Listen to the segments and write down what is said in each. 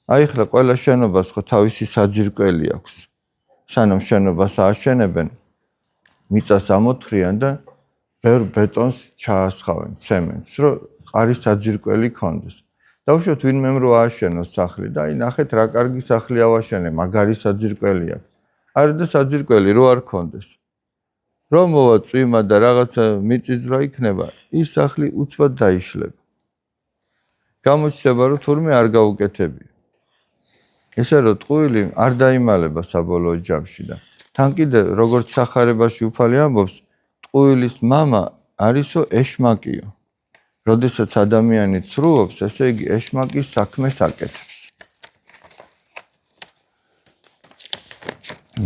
აი ახლა ყველა შენობას ხო თავისი საძირკველი აქვს. სანამ შენობას ააშენებენ, მიწას ამოთხრიან და ბევრ ბეტონს ჩაასხავენ, ცემენტს, რომ ყარის საძირკველი ქონდეს. დავუშვათ ვინმემ რო ააშენოს სახლი და აი ნახეთ რა კარგი სახლი ავაშენე, მაგარი საძირკველი აქვს. არა და საძირკველი რო არ ქონდეს. რომ მოვა წვიმა და რაღაცა მიწისძვრა იქნება, ის სახლი უცბად დაიშლება. გამოჩნდება რომ თურმე არ გაუკეთებია. ესე რომ ტყუილი არ დაიმალება საბოლოო ჯამში და თან კიდე როგორც სახარებაში უფალი ამბობს, ტყუილის მამა არისო ეშმაკიო. როდესაც ადამიანი ცრუობს, ესე იგი ეშმაკის საქმეს აკეთებს.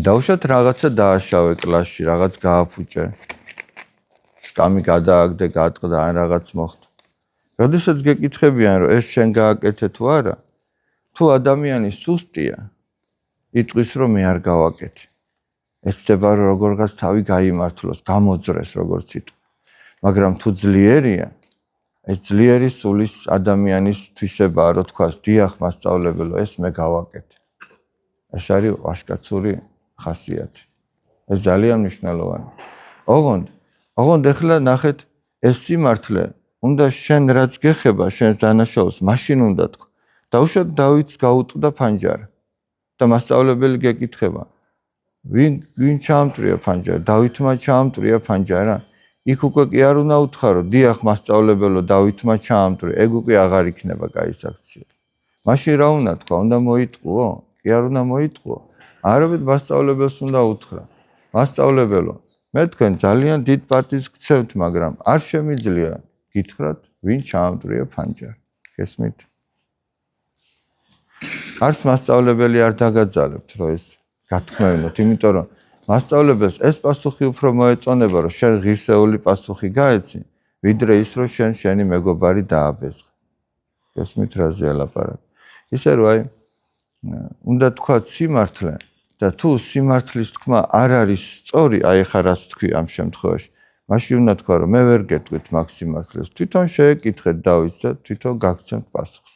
დავუშვათ რაღაცა დააშავე კლასში, რაღაც გააფუჭე. სკამი გადააგდე, გაატყდა, ან რაღაც მოხდა. როდესაც გეკითხებიან, რომ ეს შენ გააკეთე თუ არა, თუ ადამიანი სუსტია, იტყვის, რომ მე არ გავაკეთე. ეცდება, რომ როგორღაც თავი გაიმართლოს, გამოძრეს, როგორც იტყვა. მაგრამ თუ ძლიერია, ეს ძლიერი სულის ადამიანის თვისებაა, რომ თქვას, დიახ, მასწავლებელო, ეს მე გავაკეთე. ეს არის ვაჟკაცური ხასიათი. ეს ძალიან მნიშვნელოვანია. ოღონდ ეხლა ნახეთ, ეს სიმართლე უნდა შენ რაც გეხება, შენს დანაშაულს, მაშინ უნდა თქვა. დავუშვათ დავითს გაუტყდა ფანჯარა და მასწავლებელი გეკითხება, ვინ ჩაამტრია ფანჯარა? დავითმა ჩაამტრია ფანჯარა? იქ უკვე კი არ უნდა უთხრა, დიახ, მასწავლებელო, დავითმა ჩაამტრია, ეგ უკვე აღარ იქნება კაი საქციელი. მაშინ რა უნდა თქვა? უნდა მოიტყუო? კი არ უნდა მოიტყუო. არაბედ მასწავლებელს უნდა უთხრა. მასწავლებელო, მე თქვენ ძალიან დიდ პატივს გცემთ, მაგრამ არ შემიძლია გითხრათ, ვინ ჩაამტრია ფანჯარა. გესმით? არც მასწავლებელი არ დაგაძალებთ, რომ ეს გათქმევინოთ, იმიტომ რომ მასწავლებელს ეს პასუხი უფრო მოეწონება, რომ შენ ღირსეული პასუხი გაეცი, ვიდრე ის, რომ შენი მეგობარი დააბეზღა. გესმით რაზე ელაპარაკი? ისე რომ აი უნდა თქვათ სიმართლე და თუ სიმართლის თქმა არ არის სწორი, აი ხა რაც თქვი ამ შემთხვევაში, მაშინ უნდა თქვა, რომ მე ვერ გეტყვით მაგ სიმართლეს, თვითონ შეეკითხეთ დავითს და თვითონ გაგცემთ პასუხს.